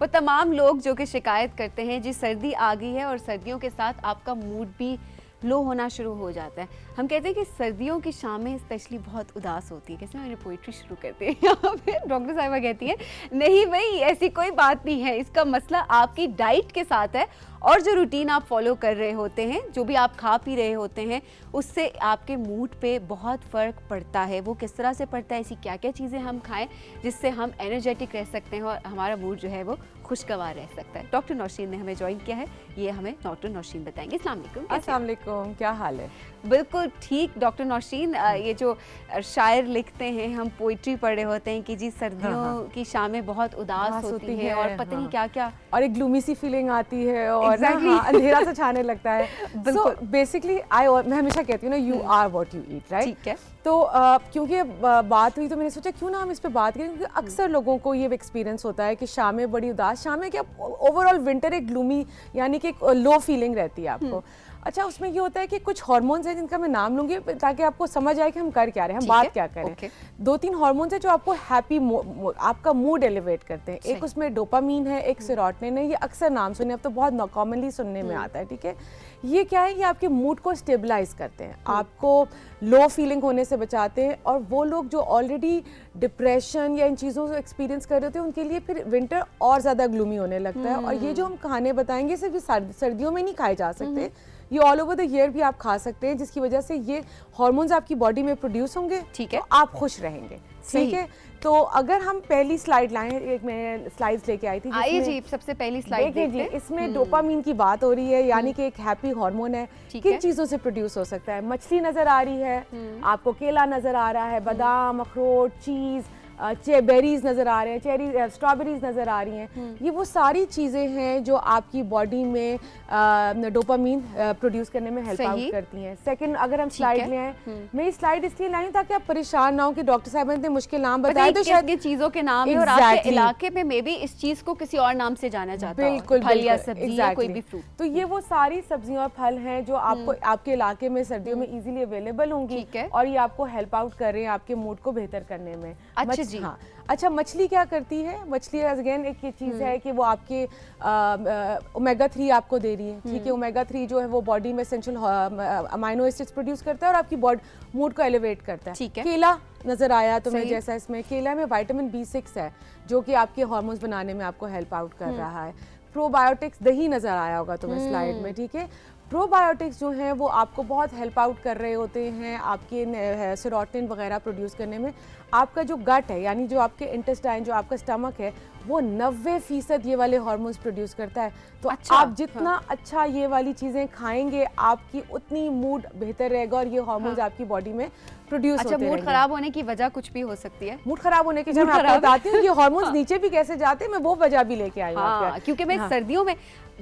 वो तमाम लोग जो कि शिकायत करते हैं जी सर्दी आ गई है और सर्दियों के साथ आपका मूड भी लो होना शुरू हो जाता है। हम कहते हैं कि सर्दियों की शामें स्पेशली बहुत उदास होती है। कैसे मैंने पोइट्री शुरू करते हैं यहाँ पे डॉक्टर साहिबा कहती हैं नहीं भाई ऐसी कोई बात नहीं है, इसका मसला आपकी डाइट के साथ है और जो रूटीन आप फॉलो कर रहे होते हैं, जो भी आप खा पी रहे होते हैं, उससे आपके मूड पे बहुत फ़र्क पड़ता है। वो किस तरह से पड़ता है, ऐसी क्या क्या चीज़ें हम खाएं जिससे हम एनर्जेटिक रह सकते हैं और हमारा मूड जो है वो खुशगवार रह सकता है। डॉक्टर नौशीन ने हमें ज्वाइन किया है, ये हमें डॉक्टर नौशीन बताएंगे। अस्सलाम वालेकुम। अस्सलाम वालेकुम, क्या हाल है? बिल्कुल ठीक डॉक्टर नौशीन, ये जो शायर लिखते हैं, हम पोइट्री पढ़ रहे होते हैं कि जी सर्दियों की शामें बहुत उदास होती हैं और पता नहीं क्या क्या, और एक ग्लूमी सी फीलिंग आती है और अंधेरा सा छाने लगता है। सो बेसिकली मैं हमेशा कहती हूँ ना, you are what you eat, right? ठीक है। तो क्योंकि बात हुई तो मैंने सोचा क्यों ना हम इस पे बात करें, क्योंकि अक्सर लोगों को ये एक्सपीरियंस होता है कि शामें बड़ी उदास, शामें क्या ओवरऑल विंटर एक ग्लूमी यानी कि लो फीलिंग रहती है आपको। अच्छा, उसमें ये होता है कि कुछ हार्मोन्स हैं जिनका मैं नाम लूंगी ताकि आपको समझ आए कि हम कर क्या रहे हैं, हम बात क्या करें। 2-3 हार्मोन्स हैं जो आपको हैप्पी आपका मूड एलिवेट करते हैं। एक उसमें डोपामीन है, एक सेरोटोनिन है। ये अक्सर नाम सुने, अब तो बहुत कॉमनली सुनने में आता है, ठीक है। ये क्या है, ये आपके मूड को स्टेबलाइज करते हैं, आपको लो फीलिंग होने से बचाते हैं। और वो लोग जो ऑलरेडी डिप्रेशन या इन चीज़ों को एक्सपीरियंस कर रहे होते हैं, उनके लिए फिर विंटर और ज़्यादा ग्लूमी होने लगता है। और ये जो हम खाने बताएंगे सिर्फ सर्दियों में नहीं खाए जा सकते, ये ऑल ओवर द ईयर भी आप खा सकते हैं, जिसकी वजह से ये हार्मोन्स आपकी बॉडी में प्रोड्यूस होंगे, ठीक है, तो आप खुश रहेंगे, ठीक है। तो अगर हम पहली स्लाइड लाएं, एक मैं स्लाइड्स लेके आई थी, आइए जी सबसे पहली स्लाइड देखते हैं। इसमें डोपामीन की बात हो रही है, यानी कि एक हैप्पी हार्मोन है। किन चीजों से प्रोड्यूस हो सकता है? मछली नजर आ रही है आपको, केला नजर आ रहा है, बादाम, अखरोट, चीज, बेरीज नज़र आ रहे हैं, चेरी, स्ट्रॉबेरीज नज़र आ रही हैं। ये वो सारी चीज़ें हैं जो आपकी बॉडी में डोपामीन प्रोड्यूस करने में हेल्प आउट करती हैं। सेकंड, अगर हम स्लाइड ले आए, मैं ये स्लाइड इसलिए लाई ताकि आप परेशान ना हो कि डॉक्टर साहब ने मुश्किल नाम बताए, तो शायद ये चीज़ों के नाम है और आपके इलाके में मे बी इस चीज़ को किसी और नाम से जाना जाता है, बिल्कुल फल या सब्जी या कोई भी फ्रूट। तो ये वो सारी सब्जियां और फल हैं जो आपको आपके इलाके में सर्दियों में इजीली अवेलेबल होंगी और ये आपको हेल्प आउट कर रहे हैं आपके मूड को बेहतर करने में। अच्छा जी। हाँ, अच्छा, मछली क्या करती है? मछली अगेन एक ये चीज़ है कि वो आपके ओमेगा 3 आपको दे रही है, ठीक है। ओमेगा 3 जो है वो बॉडी में एसेंशियल अमाइनो एसिड्स प्रोड्यूस करता है और आपकी मूड को एलिवेट करता है, ठीक है। केला नजर आया तुम्हें, जैसा इसमें केला में विटामिन B6 है जो कि आपके हार्मोन्स बनाने में आपको हेल्प आउट कर रहा है। प्रोबायोटिक्स, दही नजर आया होगा तुम्हें स्लाइड में, ठीक है। प्रोबायोटिक्स जो हैं वो आपको बहुत हेल्प आउट कर रहे होते हैं आपके सेरोटोनिन वगैरह प्रोड्यूस करने में। आपका जो गट है, यानी जो आपके इंटेस्टाइन, जो आपका स्टमक है, वो 90% ये वाले हार्मोन्स प्रोड्यूस करता है। तो आप जितना अच्छा ये वाली चीज़ें खाएंगे, आपकी उतनी मूड बेहतर रहेगा और ये हार्मोन्स आपकी बॉडी में प्रोड्यूस होते रहेंगे। मूड खराब होने की वजह कुछ भी हो सकती है। मूड खराब होने की जब मैं आपको बताती हूँ ये हार्मोन्स नीचे भी कैसे जाते हैं, मैं वो वजह भी लेके आई हूँ। क्योंकि मैं सर्दियों में,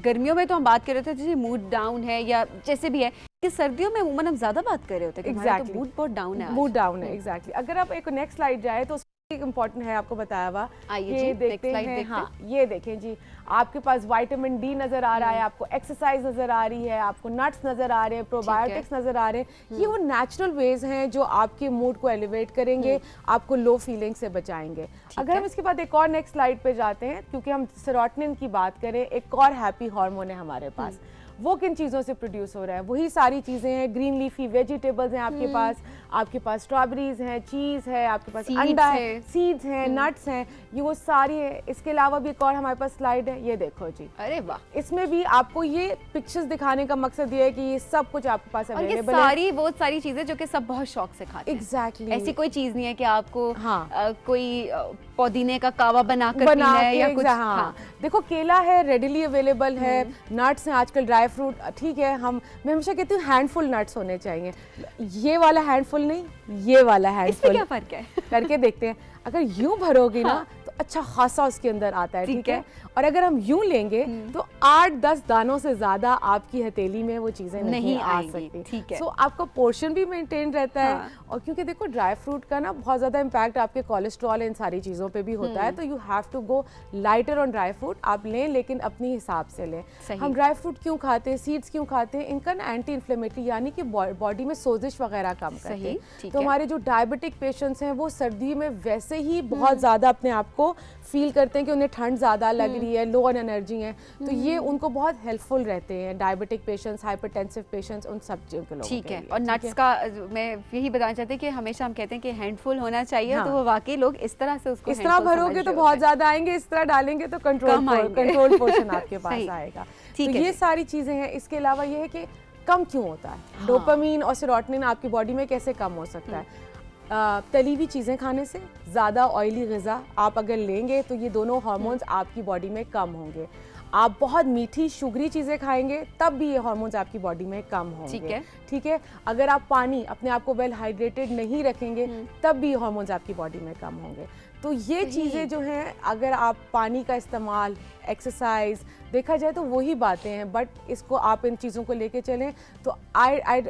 गर्मियों में तो हम बात कर रहे थे जैसे मूड डाउन है या जैसे भी है, कि सर्दियों में उमूमन हम ज्यादा बात कर रहे होते हैं कि तो मूड बहुत डाउन है, मूड डाउन है। एग्जैक्टली। अगर आप एक नेक्स्ट स्लाइड जाए तो इम्पोर्टेंट है, आपको बताया हुआ, ये देखते हैं। हाँ, ये देखें जी, आपके पास विटामिन डी नजर आ रहा है, आपको एक्सरसाइज नजर आ रही है, आपको नट्स नजर आ रहे हैं, प्रोबायोटिक्स नजर आ रहे हैं। ये वो नेचुरल वेज हैं जो आपके मूड को एलिवेट करेंगे, आपको लो फीलिंग से बचाएंगे। अगर हम इसके बाद एक और नेक्स्ट स्लाइड पे जाते हैं, क्योंकि हम सेरोटोनिन की बात करें, एक और हैप्पी हार्मोन है हमारे पास। वो किन चीज़ों से प्रोड्यूस हो रहा है? वही सारी चीज़ें हैं, ग्रीन लीफी वेजिटेबल्स हैं आपके पास स्ट्रॉबेरीज हैं, चीज़ है, आपके पास अंडा है, सीड्स हैं, नट्स हैं, ये वो सारी है। इसके अलावा भी एक और हमारे पास स्लाइड है, ये देखो जी। अरे वाह, इसमें भी आपको ये पिक्चर्स दिखाने का मकसद ये है कि ये सब कुछ आपके पास अवेलेबल है। वो सारी चीज़ें जो कि सब बहुत शौक से खाते हैं। एग्जैक्टली। ऐसी कोई चीज़ नहीं है कि आपको कोई पुदीने का कावा बनाकर पीना है या कुछ। देखो, केला है, रेडिली अवेलेबल है, नट्स हैं आजकल, ड्राई फ्रूट, ठीक है। मैं हमेशा कहती हूँ हैंडफुल नट्स होने चाहिए, ये वाला हैंडफुल नहीं, ये वाला हैंडफुल। इसमें क्या फर्क है? करके देखते हैं। अगर यूं भरोगी ना तो अच्छा खासा उसके अंदर आता है, ठीक है। और अगर हम यूं लेंगे तो 8-10 दानों से ज्यादा आपकी हथेली में वो चीजें नहीं आ सकती, ठीक है। सो आपका पोर्शन भी मेंटेन रहता है। और क्योंकि देखो ड्राई फ्रूट का ना बहुत ज्यादा इम्पैक्ट आपके कोलेस्ट्रॉल इन सारी चीजों पे भी होता है, तो you have to go lighter on dry fruit. आप लें लेकिन अपनी हिसाब से लें। हम ड्राई फ्रूट क्यों खाते हैं, सीड्स क्यों खाते हैं? इनका ना एंटी इन्फ्लेमेटरी यानी कि बॉडी में सोजिश वगैरह कम करते हैं। तो हमारे जो डायबिटिक पेशेंट्स हैं वो सर्दी में वैसे ही बहुत ज्यादा अपने आप को को फील करते हैं कि उन्हें ठंड ज़्यादा लग रही है, लो ऑन एनर्जी है, तो ये उनको बहुत हेल्पफुल रहते हैं। डायबिटिक पेशेंट्स, हाइपरटेंसिव पेशेंट्स, उन सब चीज़ों के लोगों ठीक के है। लिए। और नट्स का मैं यही बताना चाहती हूँ कि हमेशा हम कहते हैं कि हैंडफुल होना चाहिए, तो वो वाकई लोग इस तरह से उसको इस तरह भरोगे तो बहुत ज़्यादा आएंगे, इस तरह डालेंगे तो कंट्रोल पोर्शन आपके पास आएगा। तो ये सारी चीज़ें हैं। इसके अलावा ये है कि कम क्यों होता है डोपामीन और सेरोटोनिन आपकी बॉडी में, कैसे कम हो सकता है? तली हुई चीज़ें खाने से, ज़्यादा ऑयली ग़िज़ा आप अगर लेंगे तो ये दोनों हार्मोन्स आपकी बॉडी में कम होंगे। आप बहुत मीठी शुगरी चीज़ें खाएंगे तब भी ये हार्मोन्स आपकी बॉडी में कम होंगे। ठीक है। अगर आप पानी, अपने आप को वेल हाइड्रेटेड नहीं रखेंगे तब भी हार्मोन्स आपकी बॉडी में कम होंगे। तो ये चीज़ें जो हैं, अगर आप पानी का इस्तेमाल, एक्सरसाइज, देखा जाए तो वही बातें हैं, बट इसको आप इन चीज़ों को लेके चलें तो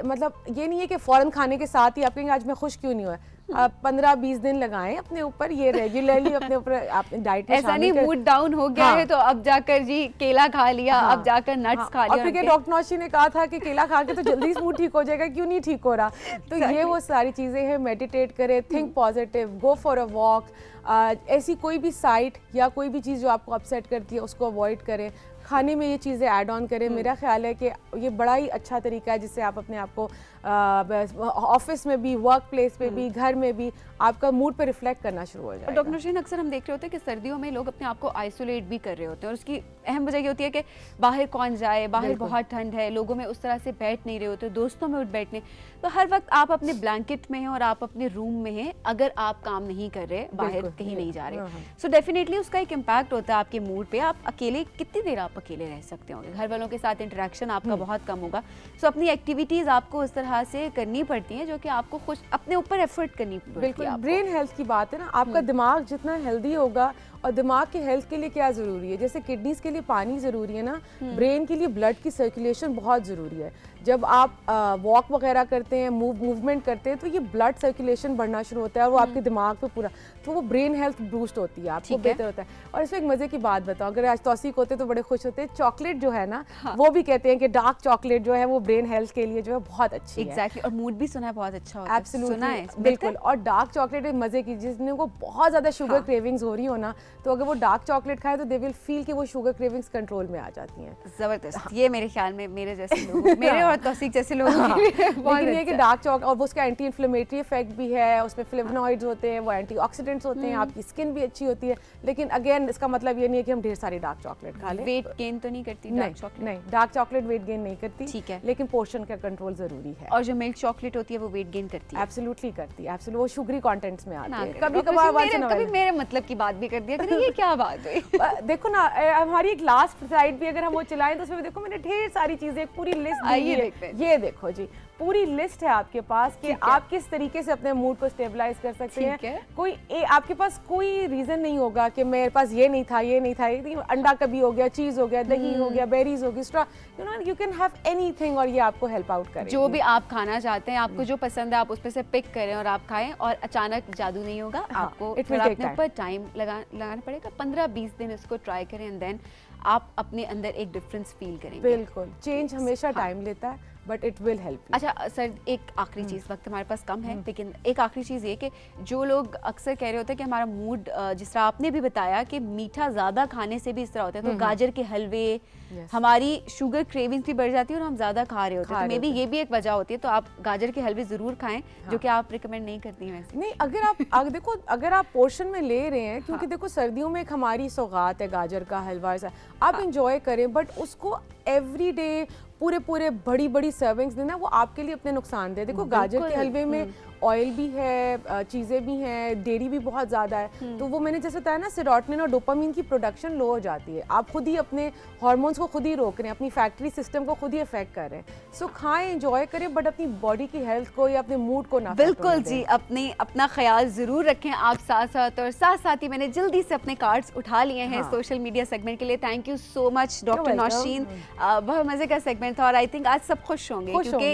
मतलब ये नहीं है कि फ़ौरन खाने के साथ ही आप कहेंगे आज मैं खुश क्यों नहीं हुआ। आप 15-20 दिन लगाएं अपने ऊपर, ये रेगुलरली अपने ऊपर आप डाइट में ऐसा नहीं मूड डाउन हो गया है तो अब जाकर जी केला खा लिया, अब जाकर नट्स खा लिया। और फिर डॉक्टर नौशी ने कहा था कि केला खा के तो जल्दी से मूड ठीक हो जाएगा, क्यों नहीं ठीक हो रहा? तो ये वो सारी चीज़ें हैं। मेडिटेट करें, think positive, go for a walk. ऐसी कोई भी साइट या कोई भी चीज़ जो आपको अपसेट करती है उसको अवॉइड करें। खाने में ये चीज़ें ऐड ऑन करें। मेरा ख्याल है कि ये बड़ा ही अच्छा तरीका है जिससे आप अपने आप को ऑफिस में भी, वर्क प्लेस पे भी, घर में भी आपका मूड पे रिफ्लेक्ट करना शुरू हो जाएगा। डॉक्टर नौशीन, अक्सर हम देख रहे होते हैं कि सर्दियों में लोग अपने आप को आइसोलेट भी कर रहे होते हैं और उसकी अहम वजह ये होती है कि बाहर कौन जाए, बाहर बहुत ठंड है, लोगों में उस तरह से बैठ नहीं रहे होते, दोस्तों में उठ बैठने। तो हर वक्त आप अपने ब्लैंकेट में हैं और आप अपने रूम में हैं, अगर आप काम नहीं कर रहे, बाहर कहीं नहीं जा रहे, सो डेफिनेटली उसका एक इम्पैक्ट होता है आपके मूड पे। आप अकेले कितनी देर आप अकेले रह सकते होंगे, घर वालों के साथ इंटरेक्शन आपका बहुत कम होगा। सो अपनी एक्टिविटीज़ आपको उस तरह से करनी पड़ती हैं जो कि आपको खुश अपने ऊपर एफर्ट करनी पड़ती है। बिल्कुल, ब्रेन हेल्थ की बात है ना, आपका दिमाग जितना हेल्दी होगा, और दिमाग के हेल्थ के लिए क्या ज़रूरी है, जैसे किडनीज के लिए पानी ज़रूरी है ना, ब्रेन के लिए ब्लड की सर्कुलेशन बहुत ज़रूरी है। जब आप वॉक वगैरह करते हैं, मूवमेंट करते हैं, तो ये ब्लड सर्कुलेशन बढ़ना शुरू होता है और वो आपके दिमाग पे पूरा, तो वो ब्रेन हेल्थ बूस्ट होती है, आपको बेहतर होता है। और इसमें एक मज़े की बात बताओ, अगर आज तौसीक होते तो बड़े खुश होते। चॉकलेट जो है ना, वो भी कहते हैं कि डार्क चॉकलेट जो है वो ब्रेन हेल्थ के लिए जो है बहुत अच्छी है। एग्जैक्टली, और मूड भी सुना है बहुत अच्छा होता है। एब्सोल्युटली, सुना है बिल्कुल। और डार्क चॉकलेट एक मज़े की, जिसको बहुत ज़्यादा शुगर क्रेविंग्स हो रही हो ना, तो अगर वो डार्क चॉकलेट खाए तो दे विल फील कि वो शुगर क्रेविंग्स कंट्रोल में आ जाती हैं। ज़बरदस्त। ये मेरे ख्याल में मेरे जैसे लोग, मेरे और तौसीक जैसे लोग लेकिन ये कि डार्क चॉकलेट, और वो उसका एंटी इन्फ्लेमेटरी इफेक्ट भी है, उसमें फ्लेवोनॉइड्स होते हैं, वो एंटीऑक्सीडेंट्स होते हैं, आपकी स्किन भी अच्छी होती है। लेकिन अगेन इसका मतलब ये नहीं है कि हम ढेर सारी डार्क चॉकलेट खा लें। वेट गेन तो नहीं करती डार्क चॉकलेट? नहीं, डार्क चॉकलेट वेट गेन नहीं करती, ठीक है, लेकिन पोर्शन का कंट्रोल जरूरी है। और जो मिल्क चॉकलेट होती है वो वेट गेन करती है? एब्सोल्युटली करती है, एब्सोल्युटली। वो शुगरी कंटेंट्स में आती है। कभी मेरे मतलब की बात भी कर दिया कि ये क्या बात हुई। देखो ना, हमारी एक लास्ट स्लाइड भी अगर हम वो चलाएं तो उसमें देखो मैंने ढेर सारी चीजें, पूरी लिस्ट दी है। ये देखो जी, पूरी लिस्ट है आपके पास कि आप किस तरीके से अपने मूड को स्टेबलाइज कर सकते हैं। आपके पास कोई रीजन नहीं होगा कि मेरे पास ये नहीं था, ये नहीं था। अंडा कभी हो गया, चीज हो गया, दही हो गया, बेरीज होगी, straw, you can have anything, और ये आपको हेल्प आउट करेगा। जो भी आप खाना चाहते हैं, आपको जो पसंद है, आप उसमें से पिक करें और आप खाएं, और अचानक जादू नहीं होगा। आपको अपने ऊपर टाइम लगाना पड़ेगा, 15-20 दिन इसको ट्राई करें, एंड देन आप अपने अंदर एक डिफरेंस फील करेंगे। बिल्कुल, चेंज हमेशा टाइम लेता है, बट इट विल हेल्प। अच्छा सर, एक आखिरी चीज़, वक्त हमारे पास कम है, लेकिन एक आखिरी चीज़ ये कि जो लोग अक्सर कह रहे होते हैं कि हमारा मूड, जिस तरह आपने भी बताया कि मीठा ज़्यादा खाने से भी इस तरह होता है, तो गाजर के हलवे, हमारी शुगर क्रेविंग्स भी बढ़ जाती है और हम ज़्यादा खा रहे होते हैं, तो मे बी ये भी एक वजह होती है। तो आप गाजर के हलवे ज़रूर खाएं, जो कि आप रिकमेंड नहीं करती हैं वैसे। नहीं, अगर देखो, अगर आप पोर्शन में ले रहे हैं, क्योंकि देखो सर्दियों में एक हमारी सौगात है गाजर का हलवा, ऐसा आप इंजॉय करें, बट उसको एवरी डे पूरे बड़ी बड़ी सर्विंग्स देना वो आपके लिए अपने नुकसान दे। देखो गाजर के हलवे में ऑयल भी है, चीज़ें भी हैं, डेयरी भी बहुत ज़्यादा है, तो वो मैंने जैसे बताया ना, सेरोटोनिन और डोपामिन की प्रोडक्शन लो हो जाती है। आप खुद ही अपने हार्मोन्स को खुद ही रोक रहे हैं, अपनी फैक्ट्री सिस्टम को खुद ही अफेक्ट कर रहे हैं। सो खाएं, एंजॉय करें, बट अपनी बॉडी की हेल्थ को या अपने मूड को ना। बिल्कुल जी, अपना ख्याल ज़रूर रखें आप साथ ही मैंने जल्दी से अपने कार्ड्स उठा लिए हैं सोशल मीडिया सेगमेंट के लिए। Thank you so much doctor Naushin, बहुत मज़े का सेगमेंट था, और आई थिंक आज सब खुश होंगे क्योंकि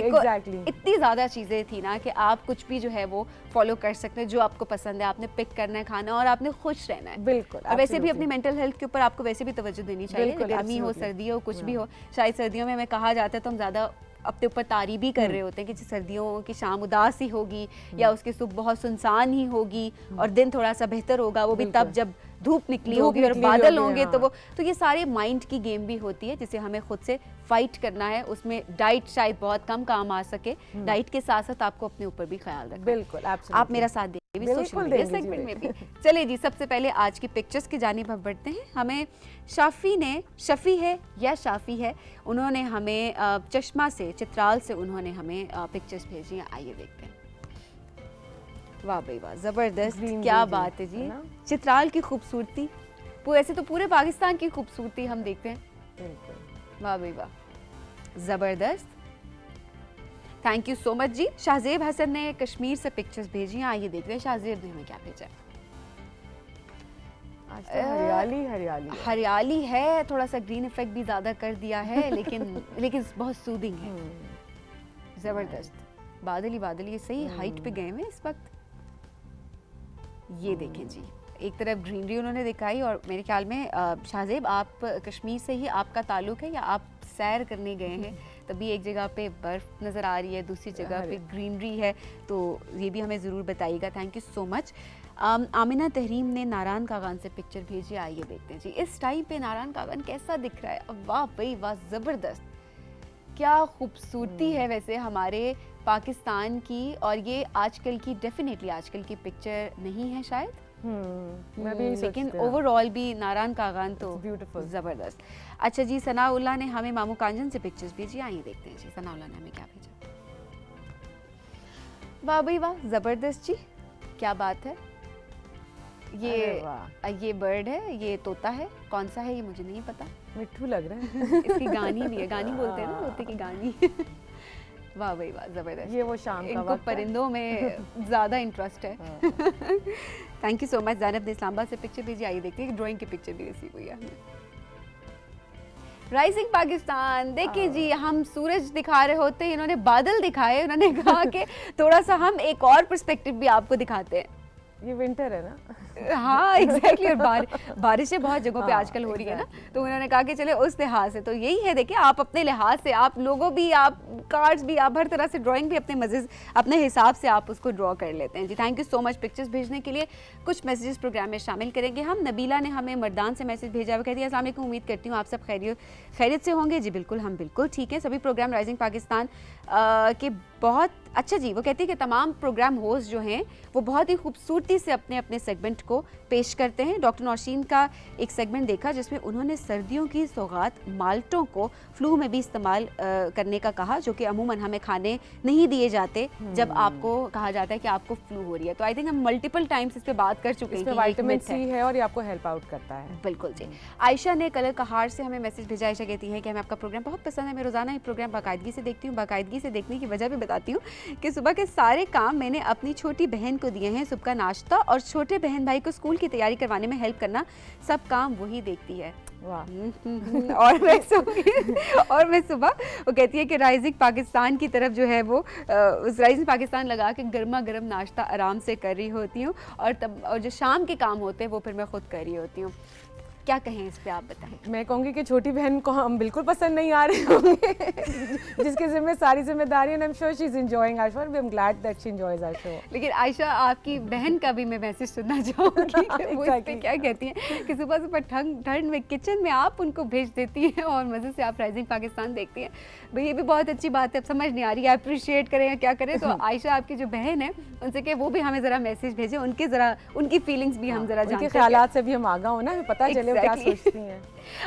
इतनी ज़्यादा चीज़ें थी ना कि आप कुछ भी जो है वो फॉलो कर सकते हैं, जो आपको पसंद है आपने पिक करना है खाना, और आपने खुश रहना है। बिल्कुल। और वैसे भी अपनी मेंटल हेल्थ के ऊपर आपको वैसे भी तवज्जो देनी चाहिए, गर्मी हो, सर्दी हो, कुछ भी हो। शायद सर्दियों में हमें कहा जाता है तो हम ज़्यादा अपने ऊपर तारीफ भी कर रहे होते हैं कि सर्दियों की शाम उदास ही होगी, या उसकी सुबह बहुत सुनसान ही होगी, और दिन थोड़ा सा बेहतर होगा, वो भी तब जब धूप निकली होगी और बादल होंगे तो वो, तो ये सारे माइंड की गेम भी होती है जिसे हमें खुद से फाइट करना है। उसमें डाइट शायद बहुत कम काम आ सके, डाइट के साथ साथ आपको अपने ऊपर भी ख्याल रखना। बिल्कुल, आप मेरा साथ देंगे भी सोशल मीडिया सेगमेंट में भी। चलिए जी, सबसे पहले आज की पिक्चर्स की जानिब हम बढ़ते हैं। हमें शफी है या शाफी है, उन्होंने हमें चश्मा से, चित्राल से उन्होंने हमें पिक्चर्स भेजी हैं, आइए देखते हैं। वाह भाई वाह, जबरदस्त, क्या बात है जी। चित्राल की खूबसूरती, ऐसे तो पूरे पाकिस्तान की खूबसूरती हम देखते हैं। वाह भाई वाह, जबरदस्त, थैंक यू सो मच जी। शाहजेब हसन ने कश्मीर से पिक्चर्स भेजी हैं, आइए देखते हैं शाहजेब ने हमें क्या भेजा है। आज तो हरियाली हरियाली है, थोड़ा सा ग्रीन इफेक्ट भी ज्यादा कर दिया है, लेकिन बहुत सूदिंग है, जबरदस्त। बादल ही बादल, ये सही हाइट पे गए हैं इस वक्त। ये देखें जी, एक तरफ ग्रीनरी उन्होंने दिखाई, और मेरे ख्याल में शाहजेब आप कश्मीर से ही आपका ताल्लुक है या आप सैर करने गए हैं, तभी एक जगह पे बर्फ़ नज़र आ रही है, दूसरी जगह पे ग्रीनरी है, तो ये भी हमें ज़रूर बताइएगा। Thank you so much. Amina Tahreem ने नारायण कागान से पिक्चर भेजी, आइए देखते हैं जी। इस टाइम पे नारायण कागान कैसा दिख रहा है, वाह भाई वाह, ज़बरदस्त, क्या खूबसूरती है वैसे हमारे पाकिस्तान की। और ये आजकल की, डेफिनेटली आजकल की पिक्चर नहीं है शायद, मैं भी लेकिन ओवरऑल भी नारायण कागान तो ब्यूटीफुल, जबरदस्त। अच्छा जी, सनाउल्लाह ने हमें मामू कांजन से पिक्चर्स भेजी, आइए देखते हैं जी सनाउल्लाह ने हमें क्या भेजा। वाह भाई वाह, जबरदस्त जी, क्या बात है। ये बर्ड है, ये तोता है, कौन सा है ये मुझे नहीं पता, मिट्ठू लग रहा है। इसकी गानी भी है, गानी बोलते हैं ना तोते की गानी। वाह भाई वाह, जबरदस्त। ये वो शाम का इनको परिंदों में ज़्यादा इंटरेस्ट है। Thank you so much. Zainab ने इस्लामाबाद से पिक्चर भेजी, आइए देखते हैं, ड्राइंग की पिक्चर भी रिसीव हुई है हमें। राइजिंग पाकिस्तान, देखिए जी, हम सूरज दिखा रहे होते हैं, इन्होंने बादल दिखाए, उन्होंने कहा कि थोड़ा सा हम एक और पर्सपेक्टिव भी आपको दिखाते हैं। ये विंटर है ना। हाँ एग्जैक्टली, और बारिशें बहुत जगहों पे आजकल हो रही है ना, तो उन्होंने कहा कि चले उस लिहाज से, तो यही है, देखिए आप अपने लिहाज से, आप लोगों भी, आप कार्ड्स भी, आप हर तरह से ड्राइंग भी अपने मजे, अपने हिसाब से आप उसको ड्रॉ कर लेते हैं जी। Thank you so much pictures भेजने के लिए। कुछ मैसेजेस प्रोग्राम में शामिल करेंगे हम। नबीला ने हमें मर्दान से मैसेज भेजा, वो कहती है अस्सलाम वालेकुम, उम्मीद करती हूँ आप सब खैरियत से होंगे। जी बिल्कुल, हम बिल्कुल ठीक है। सभी प्रोग्राम राइजिंग पाकिस्तान के बहुत अच्छा जी, वो कहती है कि तमाम प्रोग्राम होस्ट जो हैं वो बहुत ही खूबसूरती से अपने अपने सेगमेंट को पेश करते हैं। डॉक्टर नौशीन का एक सेगमेंट देखा जिसमें उन्होंने सर्दियों की सौगात माल्टों को फ्लू में भी इस्तेमाल करने का कहा, जो कि अमूमन हमें खाने नहीं दिए जाते जब आपको कहा जाता है कि आपको फ्लू हो रही है। तो आई थिंक हम मल्टीपल टाइम्स इस पे बात कर चुके हैं कि विटामिन सी है और ये आपको हेल्प आउट करता है। बिल्कुल जी। आयशा ने कलर कहार से हमें मैसेज भेजा। आयशा कहती है कि हमें आपका प्रोग्राम बहुत पसंद है, मैं रोजाना ये प्रोग्राम बाकायदगी से देखती हूँ। बाकायदगी से देखने की वजह भी बताती हूँ कि सुबह के सारे काम मैंने अपनी छोटी बहन को दिए हैं, सुबह का नाश्ता और छोटे बहन भाई को स्कूल की तैयारी करवाने में हेल्प करना, सब काम वही देखती है। और मैं सुबह वो कहती है कि राइजिंग पाकिस्तान की तरफ जो है वो उस राइजिंग पाकिस्तान लगा के गर्मा गर्म नाश्ता आराम से कर रही होती हूँ, और जो शाम के काम होते हैं वो फिर मैं खुद कर रही होती हूँ। क्या कहें इस पे, आप बताएं। मैं कहूँगी कि छोटी बहन को हम बिल्कुल पसंद नहीं आ रहे होंगे जिसके ज़िम्मे सारी जिम्मेदारी, and I am sure she is enjoying our show, we am glad that she enjoys our show. लेकिन आयशा, आपकी बहन का भी मैं मैसेज सुनना चाहूँगी कि वो इस पे क्या कहती हैं कि सुबह सुबह ठंड में किचन में आप उनको भेज देती हैं और मज़े से आप राइजिंग पाकिस्तान देखती हैं। भाई ये भी बहुत अच्छी बात है, अब समझ नहीं आ रही है अप्रिशिएट करें या क्या करें। तो आयशा, आपकी जो बहन है उनसे कि वो भी हमें ज़रा मैसेज भेजें, उनकी फीलिंग्स भी हम ज़रा जानते हैं, ख्यालात से भी हम आगा हो ना, हमें पता चले क्या सोचती हैं।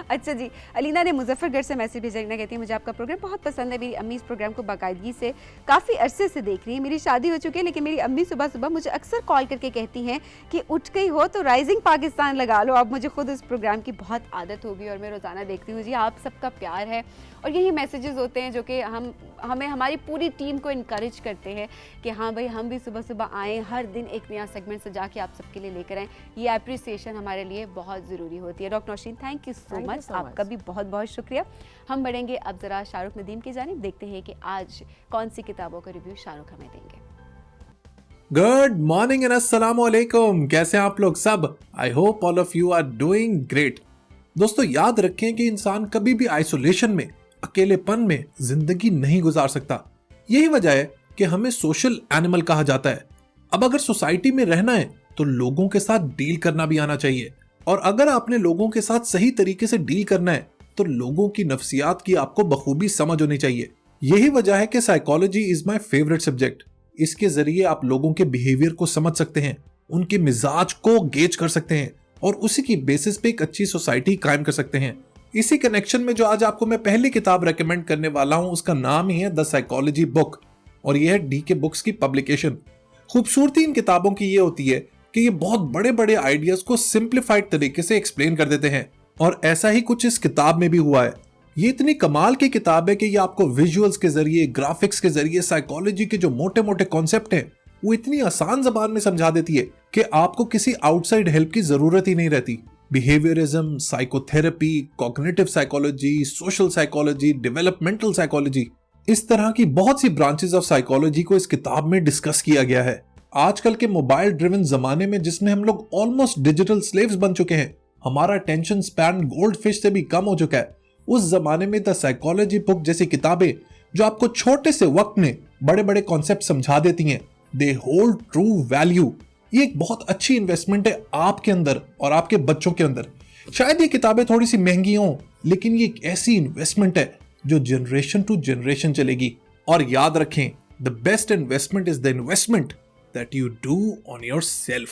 अच्छा जी, अलीना ने मुजफ्फरगढ़ से मैसेज भेजा, कहती है मुझे आपका प्रोग्राम बहुत पसंद है, मेरी अम्मी इस प्रोग्राम को बाकायदगी से काफ़ी अरसे से देख रही है। मेरी शादी हो चुकी है लेकिन मेरी अम्मी सुबह सुबह मुझे अक्सर कॉल करके कहती हैं कि उठ गई हो तो राइजिंग पाकिस्तान लगा लो। अब मुझे खुद इस प्रोग्राम की बहुत आदत होगी और मैं रोज़ाना देखती हूँ। जी, आप सबका प्यार है और यही मैसेजेस होते हैं जो कि हमें हमारी पूरी टीम को इनकरेज करते हैं कि हाँ भाई, हम भी सुबह सुबह आएँ, हर दिन एक नया सेगमेंट सजा के आप सबके लिए लेकर आएँ। ये अप्रिसिएशन हमारे लिए बहुत ज़रूरी होती है। Doctor Naushin, thank you so much, आपका भी बहुत बहुत शुक्रिया। हम बढ़ेंगे अब ज़रा शाहरुख नदीम की जानिब, देखते हैं कि आज कौन सी किताबों का रिव्यू शाहरुख हमें देंगे। गुड मॉर्निंग एंड अस्सलाम वालेकुम, कैसे हैं आप लोग सब? I hope all of you are doing great. दोस्तों, याद रखें कि इंसान कभी भी आइसोलेशन में, अकेलेपन में जिंदगी नहीं गुजार सकता। यही वजह है कि हमें सोशल एनिमल कहा जाता है। अब अगर सोसाइटी में रहना है तो लोगों के साथ डील करना भी आना चाहिए, और अगर आपने लोगों के साथ सही तरीके से डील करना है तो लोगों की नफ्सियात की आपको बखूबी समझ होनी चाहिए। यही वजह है कि psychology is my favourite subject. इसके जरिए आप लोगों के बिहेवियर को समझ सकते हैं, उनके मिजाज को गेज कर सकते हैं और उसी की बेसिस पे एक अच्छी सोसाइटी कायम कर सकते हैं। इसी कनेक्शन में जो आज आपको मैं पहली किताब रेकमेंड करने वाला हूं उसका नाम ही है द साइकोलॉजी बुक और यह है डीके बुक्स की पब्लिकेशन। खूबसूरती इन किताबों की ये होती है कि ये बहुत बड़े बड़े आइडियाज को सिंप्लीफाइड तरीके से एक्सप्लेन कर देते हैं और ऐसा ही कुछ इस किताब में भी हुआ है। ये इतनी कमाल की किताब है कि ये आपको विजुअल्स के जरिए, ग्राफिक्स के जरिए साइकोलॉजी के जो मोटे मोटे कॉन्सेप्ट हैं वो इतनी आसान जबान में समझा देती है कि आपको किसी आउटसाइड हेल्प की जरूरत ही नहीं रहती। Behaviourism, psychotherapy, cognitive psychology, social psychology, developmental psychology, इस तरह की बहुत सी ब्रांचेस ऑफ साइकोलॉजी को इस किताब में डिस्कस किया गया है। आजकल के मोबाइल ड्रिवन जमाने में जिसमें हम लोग ऑलमोस्ट डिजिटल स्लेव्स बन चुके हैं, हमारा अटेंशन स्पैन गोल्ड फिश से भी कम हो चुका है, उस जमाने में द साइकोलॉजी बुक जैसी किताबें जो आपको छोटे से वक्त में बड़े बड़े कॉन्सेप्ट समझा देती हैं, दे होल्ड ट्रू वैल्यू। ये एक बहुत अच्छी इन्वेस्टमेंट है आपके अंदर और आपके बच्चों के अंदर। शायद ये किताबें थोड़ी सी महंगी हों, लेकिन ये एक ऐसी इन्वेस्टमेंट है जो जनरेशन टू जनरेशन चलेगी। और याद रखें, the best investment is the investment that you do on yourself.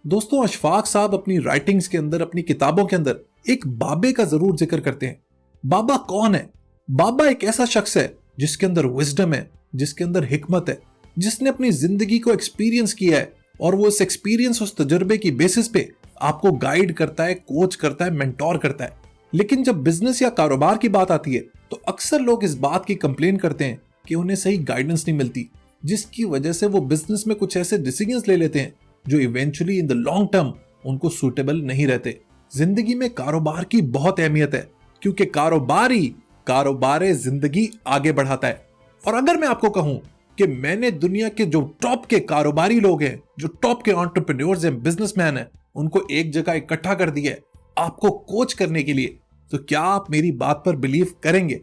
दोस्तों, अशफाक साहब अपनी राइटिंग्स के अंदर, अपनी किताबों के अंदर एक बाबे का जरूर जिक्र करते हैं। बाबा कौन है? बाबा एक ऐसा शख्स है जिसके अंदर विजडम है, जिसके अंदर हिकमत है, जिसने अपनी जिंदगी को एक्सपीरियंस किया है और वो इस एक्सपीरियंस, उस तजुर्बे की बेसिस पे आपको गाइड करता है, कोच करता है, मेंटोर करता है। लेकिन जब बिजनेस या कारोबार की बात आती है तो अक्सर लोग इस बात की कंप्लेन करते हैं कि उन्हें सही गाइडेंस नहीं मिलती, जिसकी वजह से वो बिजनेस में कुछ ऐसे डिसीजंस ले लेते हैं जो eventually in the long term उनको सूटेबल नहीं रहते। जिंदगी में कारोबार की बहुत अहमियत है क्योंकि कारोबार जिंदगी आगे बढ़ाता है। और अगर मैं आपको कहूं कि मैंने दुनिया के जो टॉप के कारोबारी लोग हैं, जो टॉप के एंटरप्रेन्योर्स हैं, बिजनेसमैन हैं, उनको एक जगह इकट्ठा कर दिया है आपको कोच करने के लिए, तो क्या आप मेरी बात पर बिलीव करेंगे?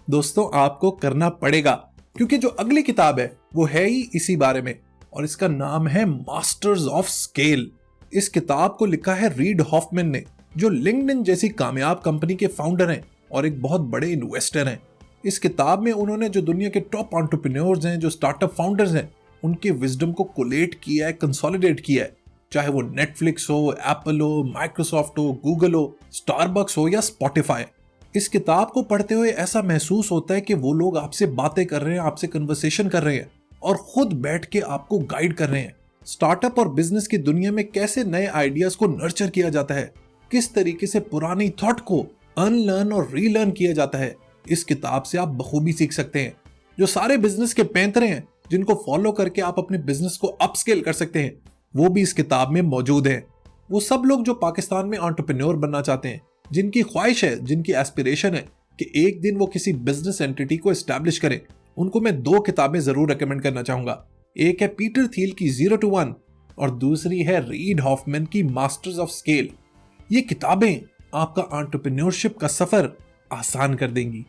दोस्तों, आपको करना पड़ेगा क्योंकि जो अगली किताब है वो है ही इसी बारे में और इसका नाम है मास्टर्स ऑफ स्केल। इस किताब को लिखा है रीड हॉफमैन ने, जो लिंक्डइन जैसी कामयाब कंपनी के फाउंडर हैं और एक बहुत बड़े इन्वेस्टर हैं। इस किताब में उन्होंने जो दुनिया के टॉप एंटरप्रेन्योर्स हैं, जो स्टार्टअप फाउंडर्स हैं, उनके विजडम को कोलेट किया है, कंसोलिडेट किया है। चाहे वो नेटफ्लिक्स हो, एप्पल हो, माइक्रोसॉफ्ट हो, गूगल हो, स्टारबक्स हो या स्पॉटिफाई। इस किताब को पढ़ते हुए ऐसा महसूस होता है कि वो लोग आपसे बातें कर रहे हैं, आपसे कन्वर्सेशन कर रहे हैं और खुद बैठ के आपको गाइड कर रहे हैं। स्टार्टअप और बिजनेस की दुनिया में कैसे नए आइडियाज को नर्चर किया जाता है, किस तरीके से पुरानी थॉट को अनलर्न और रीलर्न किया जाता है, इस किताब से आप बखूबी सीख सकते हैं। जो सारे बिजनेस के पैंतरे हैं जिनको फॉलो करके आप अपने बिजनेस को अपस्केल कर सकते हैं, वो भी इस किताब में मौजूद हैं। वो सब लोग जो पाकिस्तान में एंटरप्रेन्योर बनना चाहते हैं, जिनकी ख्वाहिश है, जिनकी एस्पिरेशन है कि एक दिन वो किसी बिजनेस एंटिटी को एस्टैब्लिश करें, उनको मैं 2 किताबें जरूर रेकमेंड करना चाहूंगा। एक है पीटर थियल की 0 to 1 और दूसरी है रीड हॉफमैन की मास्टर्स ऑफ स्केल। ये किताबें आपका एंटरप्रेन्योरशिप का सफर आसान कर देंगी।